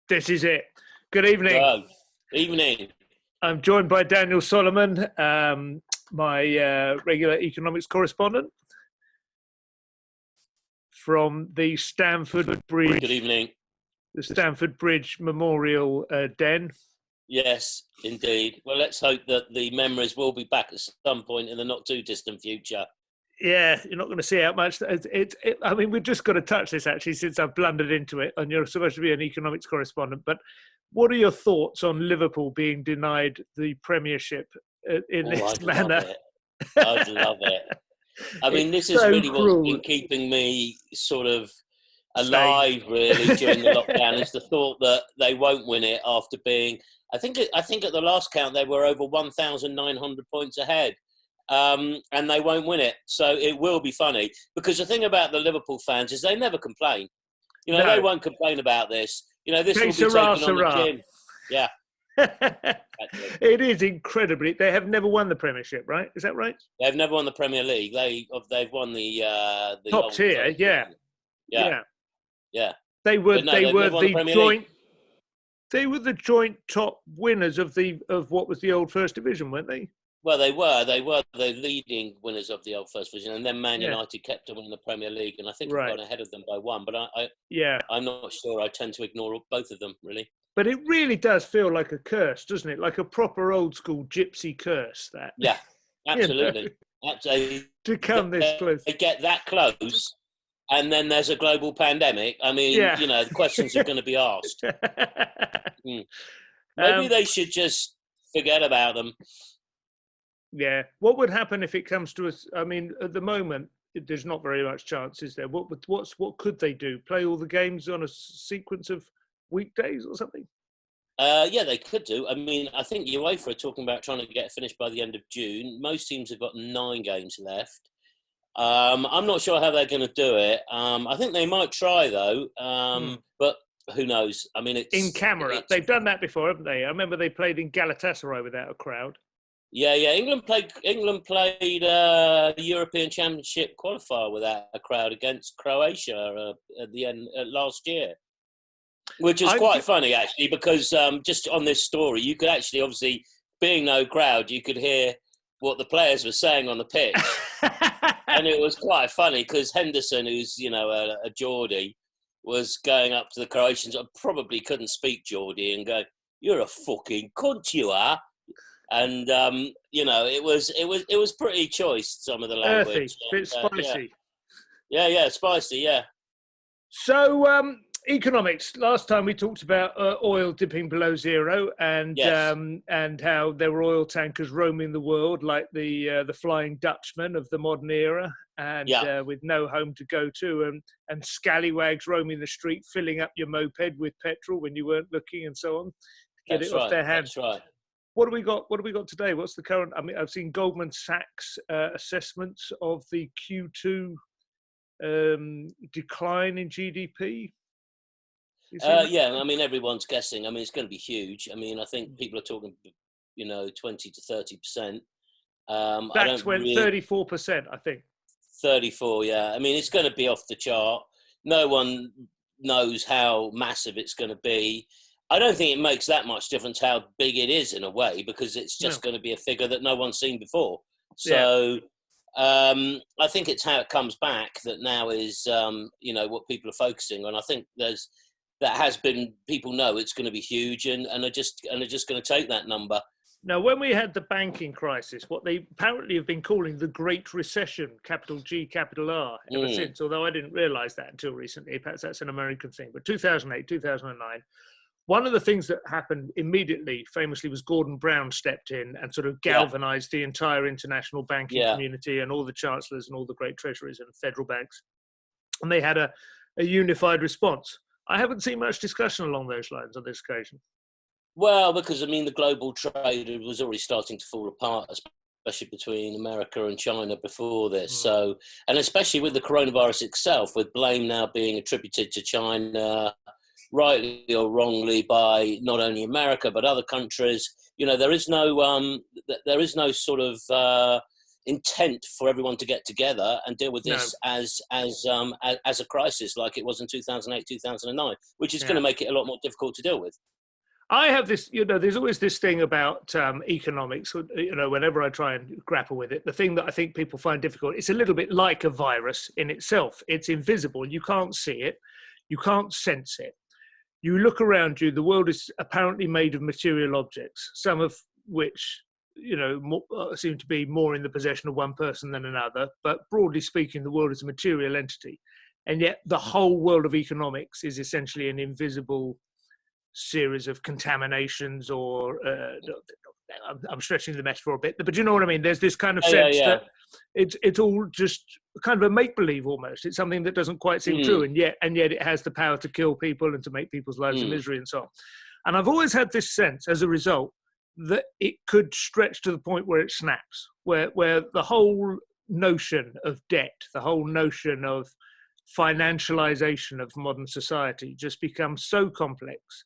This is it. Good evening. Hello. Evening. I'm joined by Daniel Solomon, my regular economics correspondent from the Stamford Bridge. Good evening. The Stamford Bridge Memorial Den. Yes, indeed. Well, let's hope that the memories will be back at some point in the not too distant future. Yeah, you're not going to see how much. I mean, we've just got to touch this actually since I've blundered into it, and you're supposed to be an economics correspondent. But what are your thoughts on Liverpool being denied the Premiership in this manner? I'd love it. I mean, this is really what's been keeping me sort of alive, really, during the lockdown, is the thought that they won't win it after being. I think at the last count they were over 1,900 points ahead. And they won't win it. So it will be funny. Because the thing about the Liverpool fans is they never complain. You know, They won't complain about this. You know, this will be taken on the chin. Yeah. It is incredibly. They have never won the Premiership, right? Is that right? They've never won the Premier League. They've won the top tier. Yeah. They were the joint top winners of what was the old First Division, weren't they? Well, they were the leading winners of the old First Division, and then Man United kept on winning the Premier League, and I think we've gone ahead of them by one. But I'm not sure. I tend to ignore both of them, really. But it really does feel like a curse, doesn't it? Like a proper old school gypsy curse. That. Yeah, absolutely. Absolutely. To come this close, they get that close, and then there's a global pandemic. I mean, the questions are going to be asked. Maybe they should just forget about them. Yeah. What would happen if it comes to us? I mean, at the moment, there's not very much chance, is there? What could they do? Play all the games on a sequence of weekdays or something? Yeah, they could do. I mean, I think UEFA are talking about trying to get it finished by the end of June. Most teams have got 9 games left. I'm not sure how they're going to do it. I think they might try, though. But who knows? I mean, it's in camera. They've done that before, haven't they? I remember they played in Galatasaray without a crowd. Yeah. England played the European Championship qualifier without a crowd against Croatia at the end last year, which is quite funny actually, because just on this story, you could actually, obviously, being no crowd, you could hear what the players were saying on the pitch, and it was quite funny because Henderson, who's a Geordie, was going up to the Croatians. I probably couldn't speak Geordie and go, "You're a fucking cunt, you are." And it was pretty choice, some of the language. Earthy, bit spicy. Yeah, spicy. Yeah. So economics. Last time we talked about oil dipping below zero, and how there were oil tankers roaming the world like the Flying Dutchman of the modern era, and with no home to go to, and scallywags roaming the street, filling up your moped with petrol when you weren't looking, and so on, to get it off their hands. That's right. What do we got today? What's the current? I mean, I've seen Goldman Sachs assessments of the Q2 decline in GDP. I mean, everyone's guessing. I mean, it's going to be huge. I mean, I think people are talking, 20 to 30%. That's went 34%, I think. 34, yeah. I mean, it's going to be off the chart. No one knows how massive it's going to be. I don't think it makes that much difference how big it is in a way, because it's just going to be a figure that no one's seen before. So I think it's how it comes back that now is, what people are focusing on. I think people know it's going to be huge and are just going to take that number. Now, when we had the banking crisis, what they apparently have been calling the Great Recession, capital G, capital R, ever since, although I didn't realise that until recently. Perhaps that's an American thing. But 2008, 2009, one of the things that happened immediately, famously, was Gordon Brown stepped in and sort of galvanised the entire international banking community and all the chancellors and all the great treasuries and federal banks. And they had a unified response. I haven't seen much discussion along those lines on this occasion. Well, because, I mean, the global trade was already starting to fall apart, especially between America and China before this. So, and especially with the coronavirus itself, with blame now being attributed to China, rightly or wrongly, by not only America but other countries. There is no sort of intent for everyone to get together and deal with No. this as a crisis, like it was in 2008, 2009, which is going to make it a lot more difficult to deal with. I have this, there's always this thing about economics, whenever I try and grapple with it, the thing that I think people find difficult, it's a little bit like a virus in itself. It's invisible. You can't see it. You can't sense it. You look around you, the world is apparently made of material objects, some of which, seem to be more in the possession of one person than another. But broadly speaking, the world is a material entity. And yet the whole world of economics is essentially an invisible series of contaminations, or I'm stretching the metaphor a bit, but you know what I mean? There's this kind of sense that it's all just kind of a make-believe almost. It's something that doesn't quite seem true, and yet it has the power to kill people and to make people's lives a misery and so on. And I've always had this sense as a result that it could stretch to the point where it snaps, where the whole notion of debt, the whole notion of financialization of modern society just becomes so complex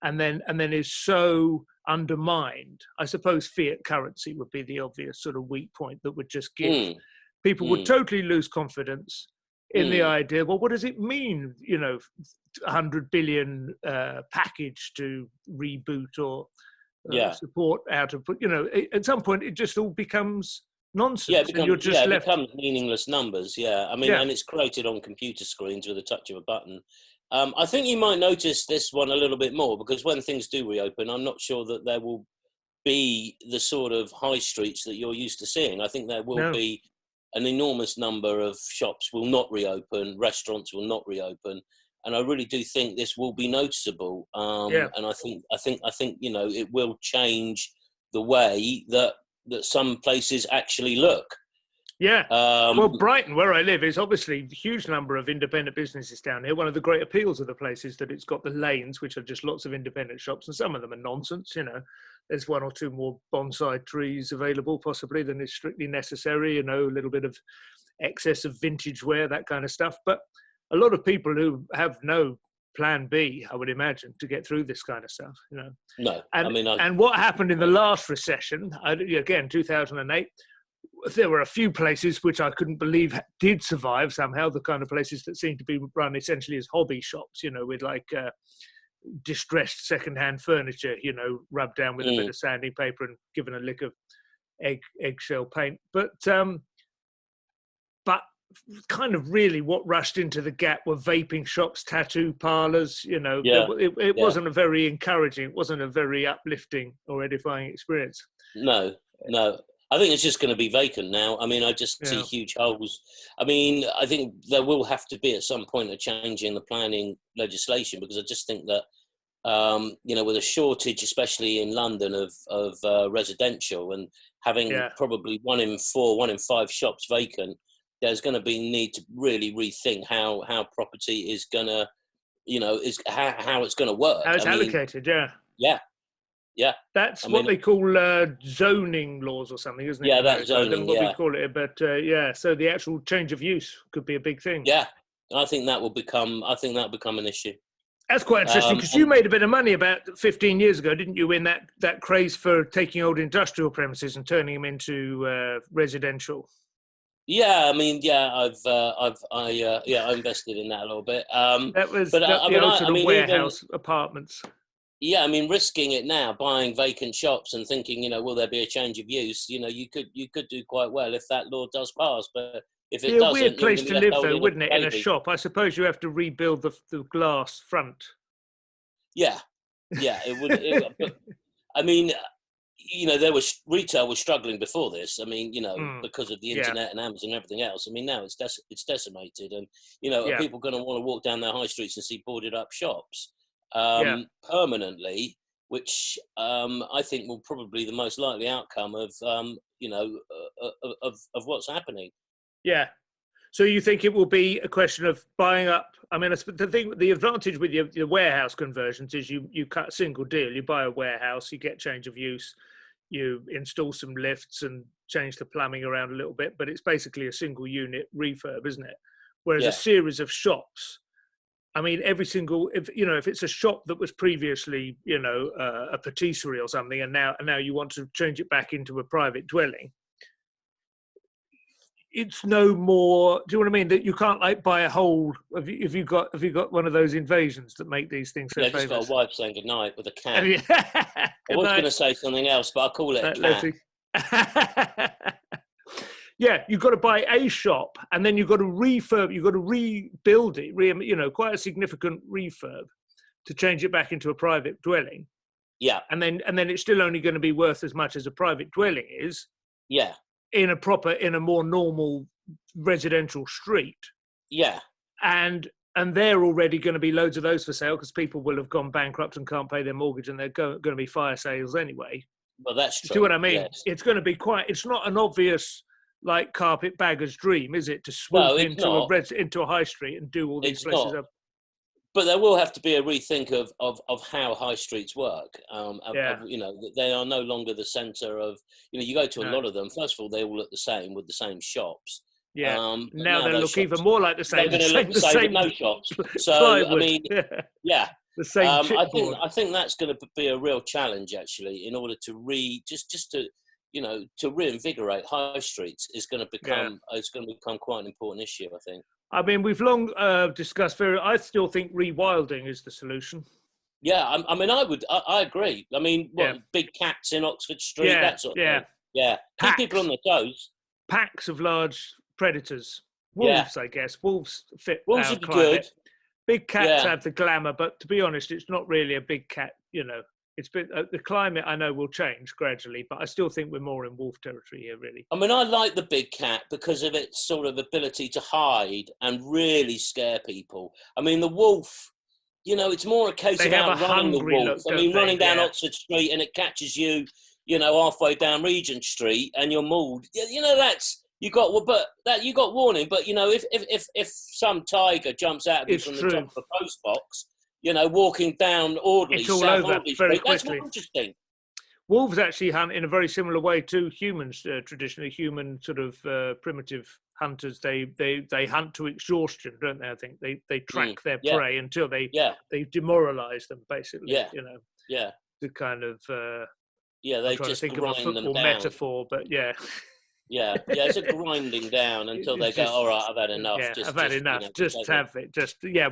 and then is so undermined. I suppose fiat currency would be the obvious sort of weak point that would just give people would totally lose confidence in the idea, well, what does it mean, 100 billion package to reboot or support out of, at some point it just all becomes nonsense. Yeah, it left. becomes meaningless numbers. Yeah, I mean, and it's created on computer screens with a touch of a button. I think you might notice this one a little bit more, because when things do reopen, I'm not sure that there will be the sort of high streets that you're used to seeing. I think there will be an enormous number of shops will not reopen, restaurants will not reopen, and I really do think this will be noticeable. And I think it will change the way that some places actually look. Yeah. Well, Brighton, where I live, is obviously a huge number of independent businesses down here. One of the great appeals of the place is that it's got the lanes, which are just lots of independent shops, and some of them are nonsense. There's one or two more bonsai trees available possibly than is strictly necessary, a little bit of excess of vintage wear, that kind of stuff. But a lot of people who have no plan B, I would imagine, to get through this kind of stuff, No, and what happened in the last recession, again, 2008, there were a few places which I couldn't believe did survive somehow, the kind of places that seem to be run essentially as hobby shops, with like distressed second-hand furniture, rubbed down with a bit of sanding paper and given a lick of eggshell paint. But kind of really what rushed into the gap were vaping shops, tattoo parlors. It wasn't a very encouraging, it wasn't a very uplifting or edifying experience. No. I think it's just going to be vacant now. I mean, I just see huge holes. I mean, I think there will have to be at some point a change in the planning legislation, because I just think that, with a shortage, especially in London, of residential, and having probably 1 in 4, 1 in 5 shops vacant, there's going to be need to really rethink how property is going to, how it's going to work. How it's allocated, Yeah. That's what they call zoning laws or something, isn't it? Yeah, that's zoning, what we call it. But so the actual change of use could be a big thing. Yeah, I think that will become an issue. That's quite interesting, because you made a bit of money about 15 years ago, didn't you, in that craze for taking old industrial premises and turning them into residential? Yeah, I mean, I invested in that a little bit. That was the old sort of warehouse apartments. Yeah, I mean, risking it now, buying vacant shops and thinking, will there be a change of use? You could do quite well if that law does pass. But if it doesn't, a weird place to live, though, wouldn't it? In a shop, I suppose you have to rebuild the glass front. Yeah, it would. But, I mean, retail was struggling before this. I mean, because of the internet and Amazon and everything else. I mean, now it's decimated, and are people going to want to walk down their high streets and see boarded up shops? Permanently, which I think will probably be the most likely outcome of what's happening. Yeah. So you think it will be a question of buying up? I mean, the advantage with your warehouse conversions is you cut a single deal. You buy a warehouse, you get change of use, you install some lifts and change the plumbing around a little bit, but it's basically a single unit refurb, isn't it? Whereas a series of shops, I mean, if it's a shop that was previously, a patisserie or something, and now you want to change it back into a private dwelling, it's no more. Do you know what I mean? That you can't like buy a whole. Have you got one of those invasions that make these things so Yeah, famous? I've just got a wife saying goodnight with a cat. I was going to say something else, but I'll call it a cat. Yeah, you've got to buy a shop, and then you've got to refurb. You've got to rebuild it. Quite a significant refurb to change it back into a private dwelling. Yeah, and then it's still only going to be worth as much as a private dwelling is. Yeah. In a more normal residential street. Yeah. And they're already going to be loads of those for sale because people will have gone bankrupt and can't pay their mortgage, and they're going to be fire sales anyway. Well, that's true. See what I mean? Yes. It's going to be it's not an obvious like carpetbagger's dream, is it? To swoop into a high street and do all these places up. But there will have to be a rethink of how high streets work. They are no longer the centre of. You go to a lot of them. First of all, they all look the same with the same shops. Yeah. Now they look even more like the same. They're going to look the same with no shops. So I mean, yeah. The same. I think that's going to be a real challenge actually. In order to to reinvigorate high streets is going to become quite an important issue. I think. I mean, we've long discussed. I still think rewilding is the solution. Yeah, I agree. I mean, big cats in Oxford Street, that sort of thing. Yeah, keep people on their toes. Packs of large predators, wolves, I guess. Wolves fit. Wolves would be good. Big cats have the glamour, but to be honest, it's not really a big cat. It's been the climate. I know will change gradually, but I still think we're more in wolf territory here, really. I mean, I like the big cat because of its sort of ability to hide and really scare people. I mean, the wolf, it's more a case of outrunning the wolf. Running down Oxford Street and it catches you, halfway down Regent Street and you're mauled. You got warning. But if some tiger jumps out of you from the top of a post box. Walking down Audley, it's all over very quickly. That's more interesting. Wolves actually hunt in a very similar way to humans. Traditionally, human sort of primitive hunters. They hunt to exhaustion, don't they? I think they track their prey until they demoralise them, basically. Yeah. The kind of they just think grind of a football them down. metaphor, but yeah. Yeah, it's a grinding down until they go, all right, I've had enough. Yeah, I've had enough. Just have it.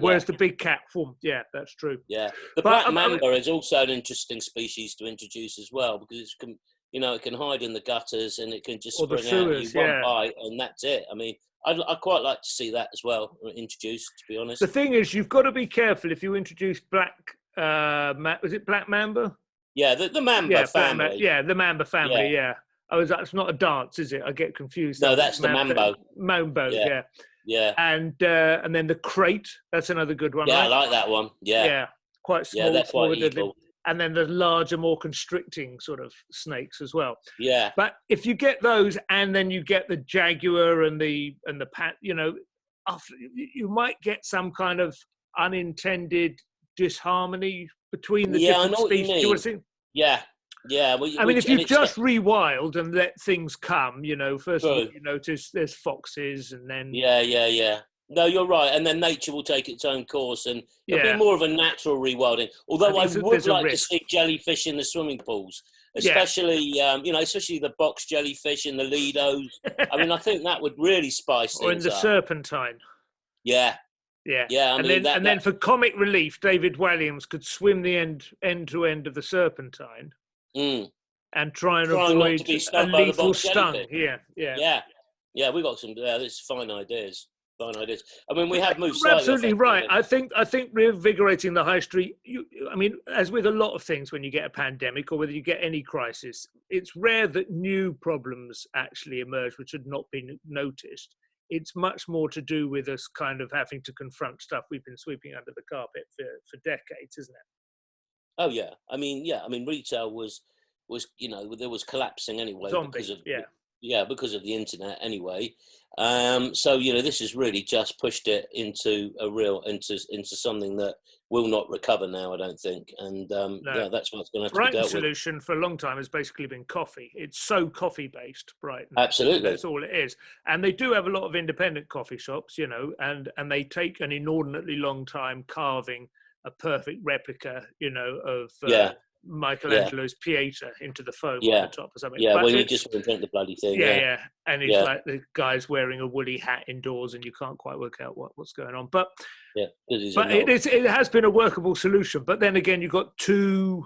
Whereas the big cat form, that's true. Yeah, the black mamba is also an interesting species to introduce as well because it can hide in the gutters and it can just spring out at you one bite and that's it. I mean, I'd quite like to see that as well introduced. To be honest, the thing is, you've got to be careful if you introduce black. Was it black mamba? Yeah, the mamba family. The mamba family. Yeah. That's not a dance, is it? I get confused. No, that's the mambo. Mambo, yeah. Yeah. And then the crate, that's another good one. Yeah, right? I like that one. Yeah. Yeah, quite small. Yeah, that's quite evil. And then the larger, more constricting sort of snakes as well. Yeah. But if you get those, and then you get the jaguar and the pat, you might get some kind of unintended disharmony between the different species. Do you want to see? Yeah. Yeah, if you just rewild and let things come, first of all, you notice there's foxes and then... Yeah. No, you're right. And then nature will take its own course and it'll be more of a natural rewilding. Although I would like to see jellyfish in the swimming pools, especially, especially the box jellyfish and the Lidos. I think that would really spice things up. Or in the serpentine. Yeah. Yeah. Then for comic relief, David Walliams could swim the end to end of the serpentine. And try and avoid a lethal stung. Yeah. We got some. There's fine ideas. I mean, we have moved. You're absolutely right. I think reinvigorating the high street. As with a lot of things, when you get a pandemic or whether you get any crisis, it's rare that new problems actually emerge which had not been noticed. It's much more to do with us kind of having to confront stuff we've been sweeping under the carpet for decades, isn't it? Oh yeah, I mean retail was there was collapsing anyway because of the internet anyway. So this has really just pushed it into into something that will not recover now, I don't think. And that's what's going to have to be dealt with. Brighton's solution for a long time has basically been coffee. It's so coffee based, Brighton. Absolutely, that's all it is. And they do have a lot of independent coffee shops, and they take an inordinately long time carving a perfect replica, of Michelangelo's Pieta into the foam Yeah. at the top or something. Yeah, But when you just want to drink the bloody thing. yeah. And it's like the guy's wearing a woolly hat indoors, and you can't quite work out what's going on. But it has been a workable solution. But then again, you've got 2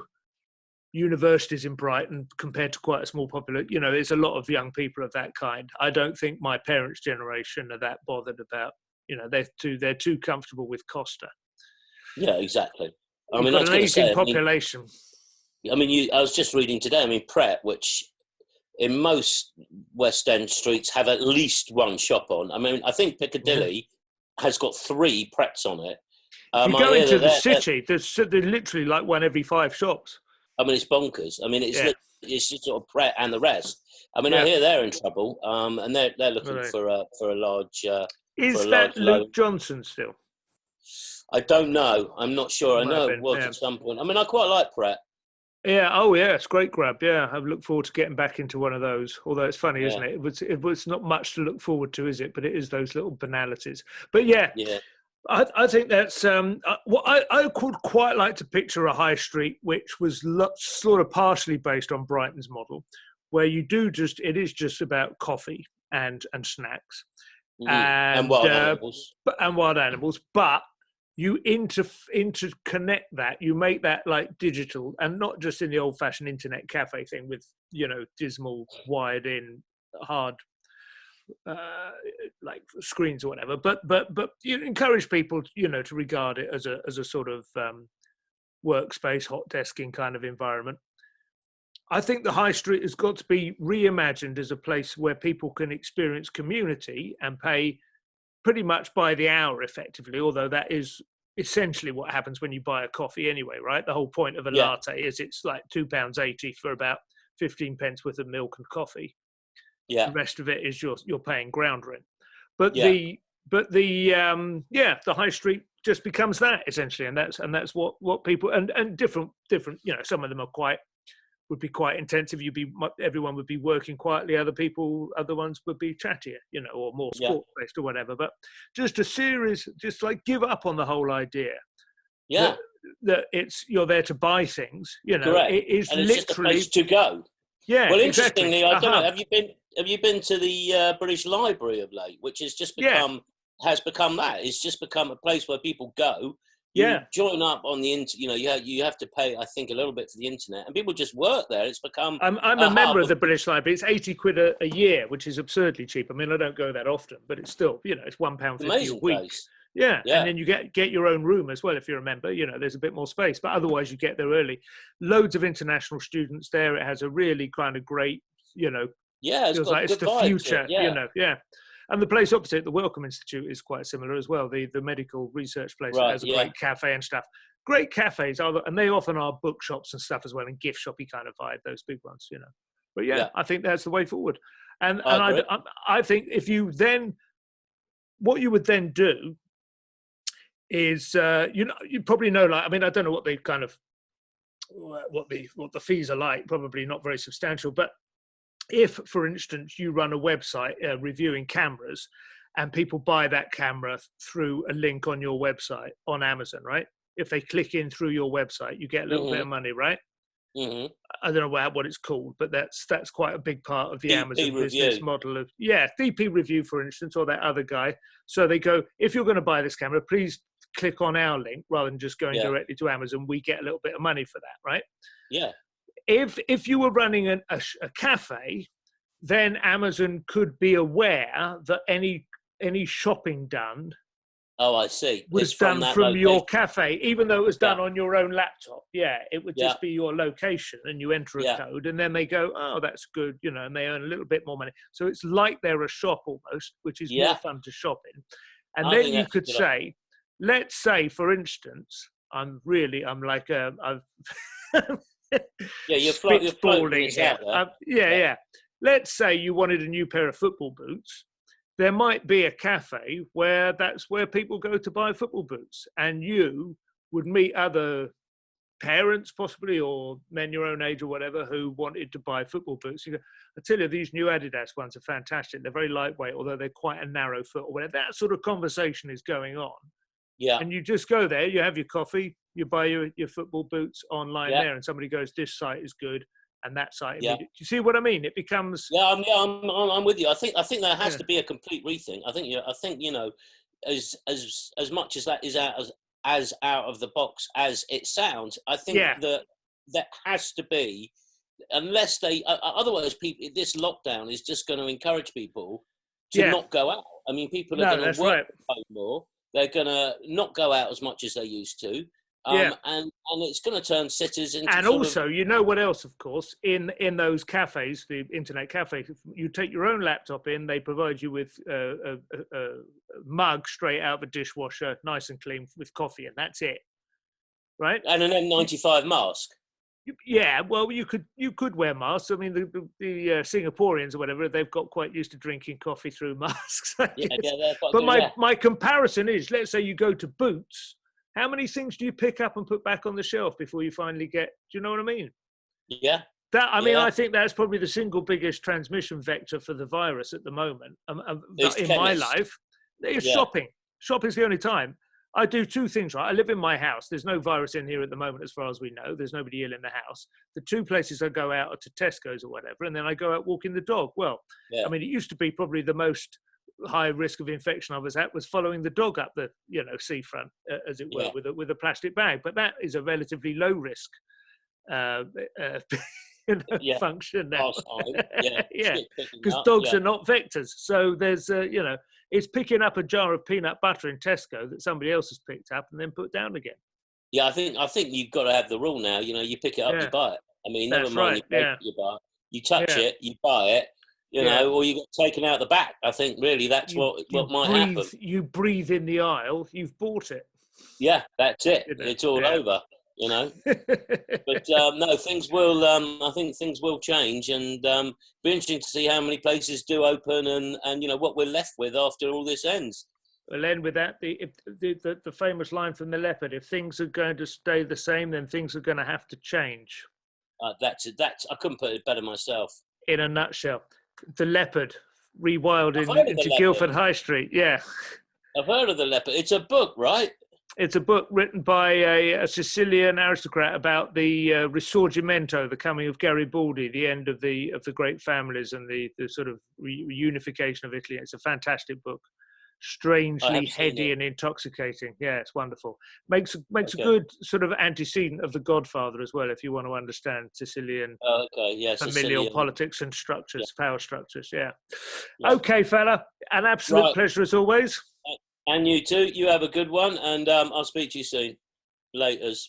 universities in Brighton compared to quite a small population. You know, there's a lot of young people of that kind. I don't think my parents' generation are that bothered about. You know, they're too comfortable with Costa. Yeah, exactly. I mean, got an aging population. I was just reading today. I mean, Pret, which in most West End streets have at least one shop on. I mean, I think Piccadilly has got 3 Prets on it. If you go into the city, there's literally like one every 5 shops. I mean, it's bonkers. I mean, it's just sort of Pret and the rest. I mean, I hear they're in trouble, and they're looking for a large. Is that Luke Johnson still? I don't know. I'm not sure. I know it was at some point. I mean, I quite like Pret. Yeah. Oh, yeah. It's a great grab. Yeah, I look forward to getting back into one of those. Although it's funny, isn't it? It was not much to look forward to, is it? But it is those little banalities. But yeah. I think that's what I could quite like to picture a high street which was sort of partially based on Brighton's model, where it is just about coffee and snacks and wild animals. But you interconnect that, you make that like digital, and not just in the old-fashioned internet cafe thing with, you know, dismal wired-in hard like screens or whatever, but you encourage people, you know, to regard it as a sort of workspace, hot desking kind of environment. I think the high street has got to be reimagined as a place where people can experience community and pay pretty much by the hour effectively, although that is essentially what happens when you buy a coffee anyway, right? The whole point of a latte is it's like £2.80 for about 15 pence worth of milk and coffee. Yeah. The rest of it is you're paying ground rent. But the high street just becomes that essentially, and that's what people and different, you know, some of them would be quite intensive. Everyone would be working quietly. Other ones would be chattier, you know, or more sport based or whatever. But just a series, just like give up on the whole idea. Yeah. That you're there to buy things, you know. Correct. It is and it's literally just a place to go. Yeah. Well, exactly. interestingly, I don't know. Have you been to the British Library of late, which has just become that? It's just become a place where people go. You join up on the internet. You know, you have to pay, I think, a little bit for the internet, and people just work there. It's become. I'm a member of the British Library. It's £80 a year, which is absurdly cheap. I mean, I don't go that often, but it's still, you know, it's £1.50 a week. Place. Yeah, and then you get your own room as well if you're a member. You know, there's a bit more space, but otherwise you get there early. Loads of international students there. It has a really kind of great, you know. Yeah, feels like it's the future. You know, And the place opposite, the Wellcome Institute, is quite similar as well. The medical research place that has a great cafe and stuff. Great cafes, and they often are bookshops and stuff as well, and gift shoppy kind of vibe, those big ones, you know. But I think that's the way forward. And I think if you then, what you would then do is, you probably know, like, I mean, I don't know what the kind of, what the fees are like, probably not very substantial, but if, for instance, you run a website reviewing cameras and people buy that camera through a link on your website on Amazon, right? If they click in through your website, you get a little bit of money, right? Mm-hmm. I don't know what it's called, but that's quite a big part of the DP Amazon business model of DP Review, for instance, or that other guy. So they go, if you're going to buy this camera, please click on our link rather than just going directly to Amazon. We get a little bit of money for that, right? Yeah. If you were running a cafe, then Amazon could be aware that any shopping done. Oh, I see. Was done from your cafe, even though it was done on your own laptop. Yeah, it would just be your location, and you enter a code, and then they go, "Oh, that's good," you know, and they earn a little bit more money. So it's like they're a shop almost, which is more fun to shop in. And then you could say, let's say, for instance, I'm like I've. You're spitballing here. Let's say you wanted a new pair of football boots. There might be a cafe where that's where people go to buy football boots, and you would meet other parents possibly, or men your own age or whatever, who wanted to buy football boots. You go, I tell you, these new Adidas ones are fantastic. They're very lightweight, although they're quite a narrow foot or whatever. That sort of conversation is going on. Yeah. And you just go there, you have your coffee, You buy your football boots online Yeah. there, and somebody goes, "This site is good," and that site. Yeah. Do you see what I mean? It becomes. Yeah, I'm with you. I think there has to be a complete rethink. I think as much as that is as out of the box as it sounds, I think that has to be, unless they otherwise people, this lockdown is just going to encourage people to not go out. I mean, people are going to work more. They're going to not go out as much as they used to. And it's going to turn cities into. And also, you know what else? Of course, in those cafes, the internet cafes, you take your own laptop in. They provide you with a mug straight out of a dishwasher, nice and clean, with coffee, and that's it, right? And an N95 mask. Yeah, well, you could wear masks. I mean, the Singaporeans or whatever, they've got quite used to drinking coffee through masks. But my comparison is, let's say you go to Boots. How many things do you pick up and put back on the shelf before you finally get? Do you know what I mean? Yeah. I think that's probably the single biggest transmission vector for the virus at the moment. In my life, it's shopping. Shopping's the only time. I do two things, right? I live in my house. There's no virus in here at the moment, as far as we know. There's nobody ill in the house. The two places I go out are to Tesco's or whatever, and then I go out walking the dog. Well, I mean, it used to be probably the most high risk of infection I was at was following the dog up the seafront, as it were, with a plastic bag. But that is a relatively low risk function now. Because dogs are not vectors. So there's it's picking up a jar of peanut butter in Tesco that somebody else has picked up and then put down again. Yeah, I think you've got to have the rule now. You pick it up, you buy it. I mean, never mind you buy it, you touch it, you buy it. Or you get taken out the back. I think really that's what might happen. You breathe in the aisle, you've bought it. Yeah, that's it. It's all over. But no, things will. I think things will change, and be interesting to see how many places do open, and what we're left with after all this ends. We'll end with that. The famous line from the leopard: "If things are going to stay the same, then things are going to have to change." That's it. I couldn't put it better myself. In a nutshell. The leopard, rewild into Guildford High Street. Yeah. I've heard of the leopard. It's a book, right? It's a book written by a Sicilian aristocrat about the Risorgimento, the coming of Garibaldi, the end of the great families and the sort of reunification of Italy. It's a fantastic book. Strangely heady and intoxicating. Yeah, it's wonderful. Makes a good sort of antecedent of The Godfather as well, if you want to understand Sicilian familial Sicilian politics and structures, power structures. Yeah. Okay, fella. An absolute pleasure as always. And you too. You have a good one, and I'll speak to you soon. Laters.